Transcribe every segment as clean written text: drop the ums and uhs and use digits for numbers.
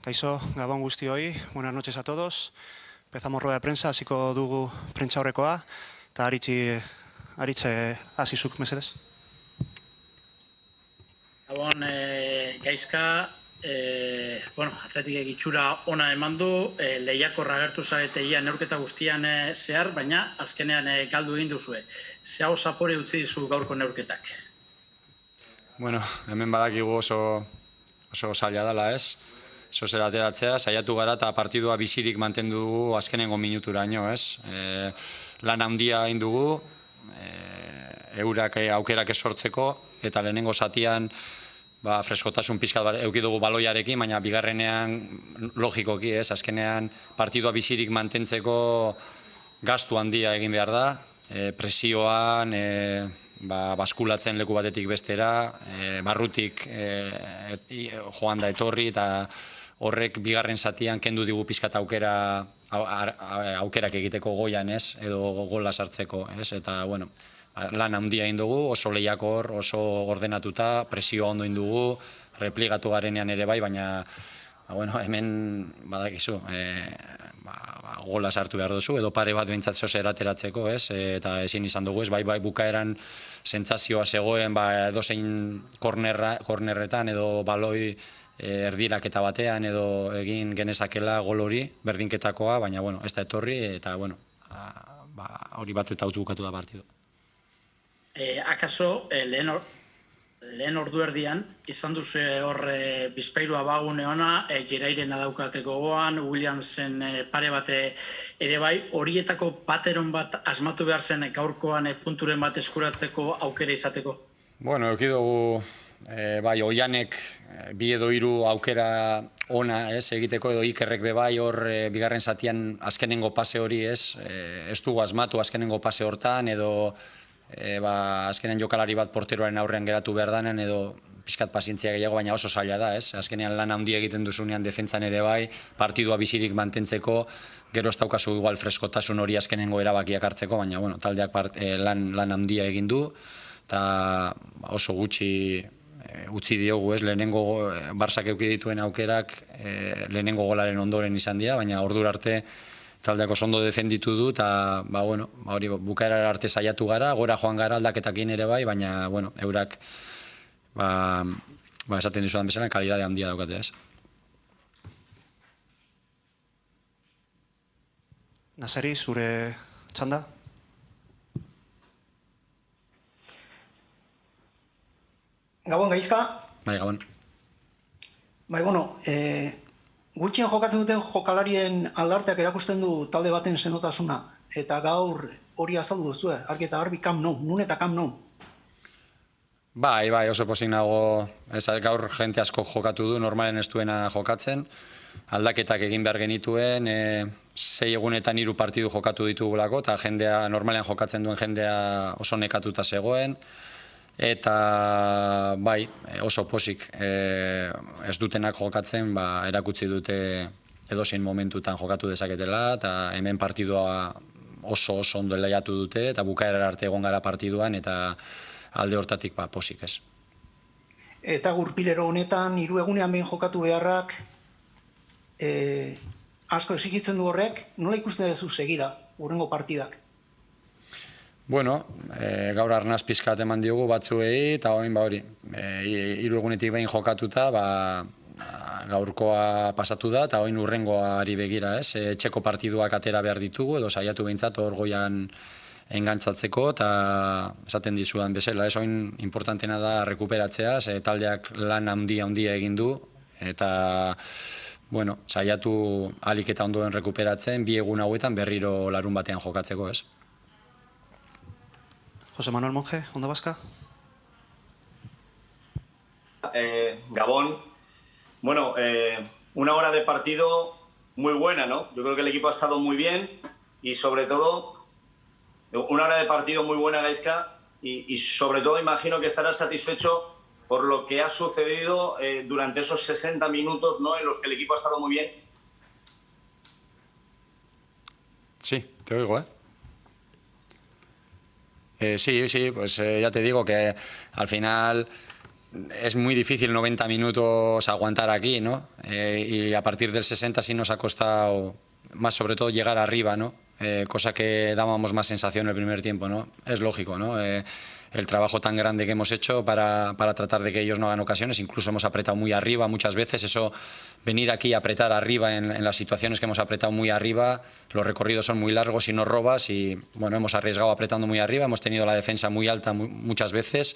Kaixo, Gabon guztioi, buenas noches a todos. Empezamos rueda de prensa, hasiko dugu prentsaurrekoa, eta Aritze hasizuk mesedez. Gabon, gaizka, atletikek itxura ona eman du, lehiakorra agertu zareteia neurketa guztian zehar, baina azkenean galdu egin duzue. Ze hau zapore utzi dizu gaurko neurketak? Bueno, hemen badakigu oso zaila dela, ez? Zozera ateratzea, saiatu gara eta partidua bizirik mantendu dugu azkenengo minuturaino, ez? Lan handia egin dugu, eurak aukerak esortzeko, eta lehenengo zatian freskotasun pixkat eduki dugu baloiarekin, baina bigarrenean logikoki, ez? Azkenean partidua bizirik mantentzeko gastu handia egin behar da, presioan, baskulatzen leku batetik bestera, barrutik joan da etorri, eta horrek bigarren zatian kendu digu pixkat aukerak egiteko goian, ez, edo gola sartzeko, ez, eta, bueno, lan handia egin dugu, oso lehiakor, oso ordenatuta, presioa ondo egin dugu, repligatu garenean ere bai, baina, bueno, hemen, badakizu, gola sartu behar duzu, edo pare bat behintzat zozera ateratzeko, ez, eta ezin izan dugu, ez, bai bukaeran sentsazioa zegoen, edozein kornerretan, edo baloi erdiraketa batean, edo egin genezakela gol hori, berdinketakoa, baina, bueno, ez da etorri, eta, bueno, hori bat eta bukatu da partidu. Akaso, lehen ordu erdian, izan duzu hor bizpairua bagune ona, Gerairen daukateko goan, Williamsen pare bate ere bai, horietako pateron bat asmatu behar zen gaurkoan punturen bat eskuratzeko aukera izateko? Bueno, euki dugu, bai, Oianek bi edo hiru aukera ona, ez, egiteko, edo Ikerrek bebai hor bigarren zatian azkenengo pase hori, ez dugu asmatu azkenengo pase hortan, edo azkenean jokalari bat porteroaren aurrean geratu behar danen, edo pixkat pazientzia gehiago, baina oso zaila da, ez? Azkenean lan handia egiten duzunean defentsan ere bai, partidua bizirik mantentzeko, gero ez daukazu igual freskotasun hori azkenengo erabakiak hartzeko, baina, bueno, taldeak lan handia egin du, eta oso gutxi utzi diogu, ez? Lehenengo Barsak eduki dituen aukerak lehenengo golaren ondoren izan dira, baina ordura arte taldeak oso ondo defenditu du, eta, bueno, hori bukaerara arte saiatu gara, gora joan gara aldaketakin ere bai, baina, bueno, eurak, esaten dizudan bezala, kalidade handia daukate, ez? Naseri, zure txanda? Gabon, gaizka? Bai, Gabon. Bai, bueno, gutxien jokatzen duten jokalarien aldarteak erakusten du talde baten senotasuna, eta gaur hori azaldu duzu, argi eta garbi Camp Nou, nun eta Camp Nou. Bai, oso pozik nago, gaur jente asko jokatu du, normalen ez duena jokatzen, aldaketak egin behar genituen, 6 egunetan 3 partidu jokatu ditugulako, eta jendea, normalean jokatzen duen jendea oso nekatuta zegoen, eta bai, oso pozik ez dutenak jokatzen, erakutsi dute edozein momentutan jokatu dezaketela, eta hemen partidua oso ondo lehiatu dute, eta bukaerar arte egon gara partiduan, eta alde hortatik pozik ez. Eta gurpilero honetan, 3 egunean behin jokatu beharrak, asko exigitzen du horrek, nola ikusten duzu segida, hurrengo partidak? Bueno, gaur arnaz pizkat eman diogu batzuei, eta oin hori, 3 egunetik behin jokatuta, gaurkoa pasatu da, eta oin hurrengoari begira, ez? Etxeko partiduak atera behar ditugu, edo saiatu behintzat hor goian engantzatzeko, eta esaten dizudan bezala, ez? Oin importantena da rekuperatzea, taldeak lan handia egin du, eta bueno, saiatu ahalik eta ondoen rekuperatzen, 2 egun hauetan berriro larun batean jokatzeko, ez? José Manuel Monge, Onda Vasca. Gabón. Bueno, una hora de partido muy buena, ¿no? Yo creo que el equipo ha estado muy bien y sobre todo, una hora de partido muy buena, Gaizka, y sobre todo imagino que estarás satisfecho por lo que ha sucedido durante esos 60 minutos, ¿no?, en los que el equipo ha estado muy bien. Sí, te oigo, ¿eh? Sí, pues ya te digo que al final es muy difícil 90 minutos aguantar aquí, ¿no? Y a partir del 60 sí nos ha costado más, sobre todo, llegar arriba, ¿no? Cosa que dábamos más sensación el primer tiempo, ¿no? Es lógico, ¿no? El trabajo tan grande que hemos hecho para tratar de que ellos no hagan ocasiones, incluso hemos apretado muy arriba muchas veces, eso, venir aquí y apretar arriba en las situaciones que hemos apretado muy arriba, los recorridos son muy largos y no robas y, bueno, hemos arriesgado apretando muy arriba, hemos tenido la defensa muy alta muchas veces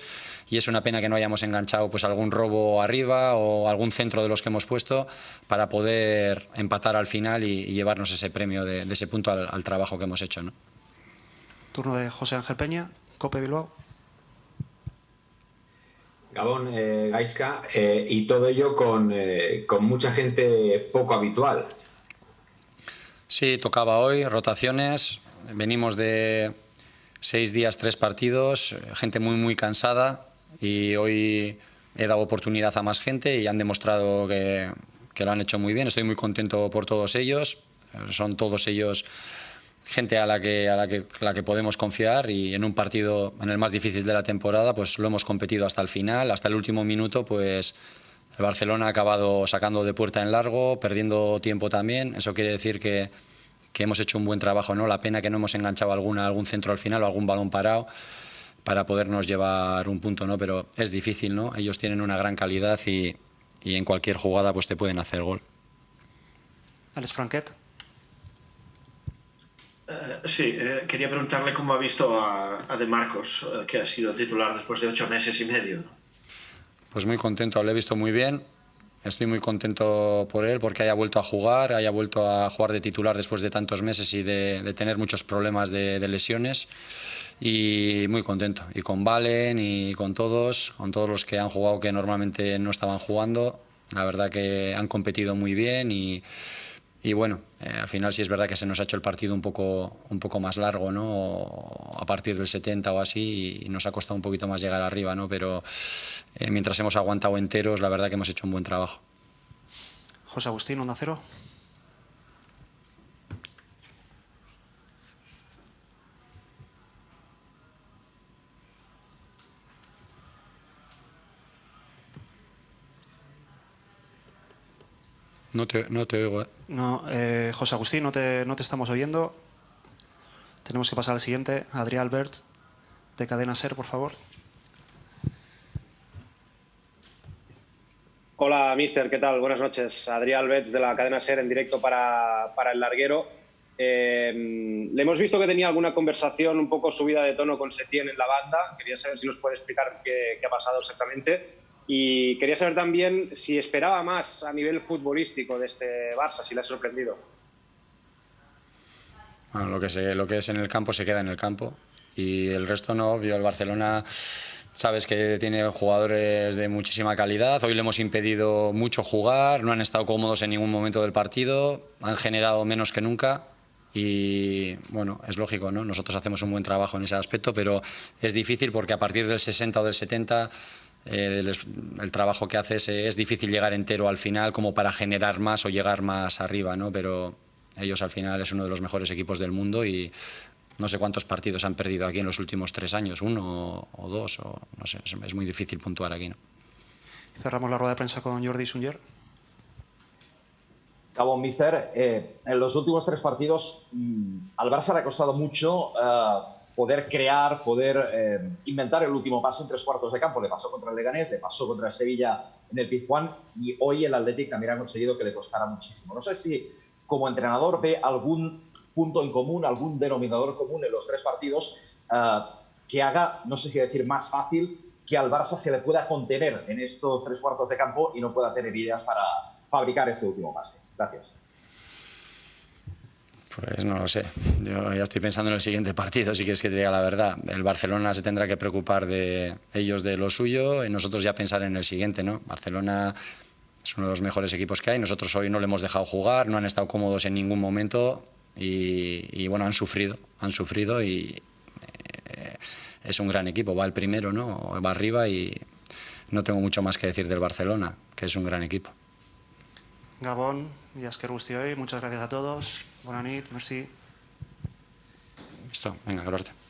y es una pena que no hayamos enganchado pues algún robo arriba o algún centro de los que hemos puesto para poder empatar al final y llevarnos ese premio de ese punto al trabajo que hemos hecho, ¿no? Turno de José Ángel Peña, COPE Bilbao. Gabón, Gaizka, y todo ello con mucha gente poco habitual. Sí, tocaba hoy, rotaciones, venimos de 6 días, 3 partidos, gente muy cansada y hoy he dado oportunidad a más gente y han demostrado que lo han hecho muy bien. Estoy muy contento por todos ellos, son todos ellos gente a la que podemos confiar y en un partido, en el más difícil de la temporada, pues lo hemos competido hasta el final, hasta el último minuto, pues el Barcelona ha acabado sacando de puerta en largo, perdiendo tiempo también. Eso quiere decir que hemos hecho un buen trabajo, ¿no? La pena que no hemos enganchado algún centro al final o algún balón parado para podernos llevar un punto, ¿no? Pero es difícil, ¿no? Ellos tienen una gran calidad y en cualquier jugada pues te pueden hacer gol. Alex Franquet. Sí, quería preguntarle cómo ha visto a De Marcos, que ha sido titular después de 8 meses y medio. Pues muy contento, lo he visto muy bien. Estoy muy contento por él porque haya vuelto a jugar de titular después de tantos meses y de tener muchos problemas de lesiones. Y muy contento. Y con Valen y con todos los que han jugado que normalmente no estaban jugando. La verdad que han competido muy bien y bueno, al final sí es verdad que se nos ha hecho el partido un poco más largo, ¿no? A partir del 70 o así y nos ha costado un poquito más llegar arriba, ¿no? Pero mientras hemos aguantado enteros, la verdad que hemos hecho un buen trabajo. José Agustín, Onda Cero. No te oigo, ¿eh? No, José Agustín, no te estamos oyendo. Tenemos que pasar al siguiente. Adrià Albert, de Cadena SER, por favor. Hola, mister, ¿qué tal? Buenas noches. Adrià Albert, de la Cadena SER, en directo para El Larguero. Le hemos visto que tenía alguna conversación un poco subida de tono con Setién en la banda. Quería saber si nos puede explicar qué ha pasado exactamente. Y quería saber también si esperaba más a nivel futbolístico de este Barça, si le ha sorprendido. Bueno, lo que es en el campo se queda en el campo y el resto no. El Barcelona, sabes que tiene jugadores de muchísima calidad. Hoy le hemos impedido mucho jugar, no han estado cómodos en ningún momento del partido, han generado menos que nunca. Y bueno, es lógico, ¿no? Nosotros hacemos un buen trabajo en ese aspecto, pero es difícil porque a partir del 60 o del 70 el trabajo que haces es difícil llegar entero al final como para generar más o llegar más arriba, ¿no? Pero ellos al final es uno de los mejores equipos del mundo y no sé cuántos partidos han perdido aquí en los últimos 3 años, 1 o 2, o no sé, es muy difícil puntuar aquí, ¿no? Cerramos la rueda de prensa con Jordi Sunyer. Gabón, mister, en los últimos 3 partidos al Barça le ha costado mucho poder crear, poder inventar el último paso en 3 cuartos de campo. Le pasó contra el Leganés, le pasó contra el Sevilla en el Pizjuán y hoy el Athletic también ha conseguido que le costara muchísimo. No sé si como entrenador ve algún punto en común, algún denominador común en los 3 partidos que haga, no sé si decir más fácil, que al Barça se le pueda contener en estos 3 cuartos de campo y no pueda tener ideas para fabricar este último pase. Gracias. Pues no lo sé. Yo ya estoy pensando en el siguiente partido, si quieres que te diga la verdad. El Barcelona se tendrá que preocupar de ellos, de lo suyo, y nosotros ya pensar en el siguiente, ¿no? Barcelona es uno de los mejores equipos que hay. Nosotros hoy no le hemos dejado jugar, no han estado cómodos en ningún momento y bueno, han sufrido y es un gran equipo. Va el primero, ¿no? Va arriba y no tengo mucho más que decir del Barcelona, que es un gran equipo. Gabón y Asker Guztioi, muchas gracias a todos. Bona nit, merci. Listo, venga, gracias.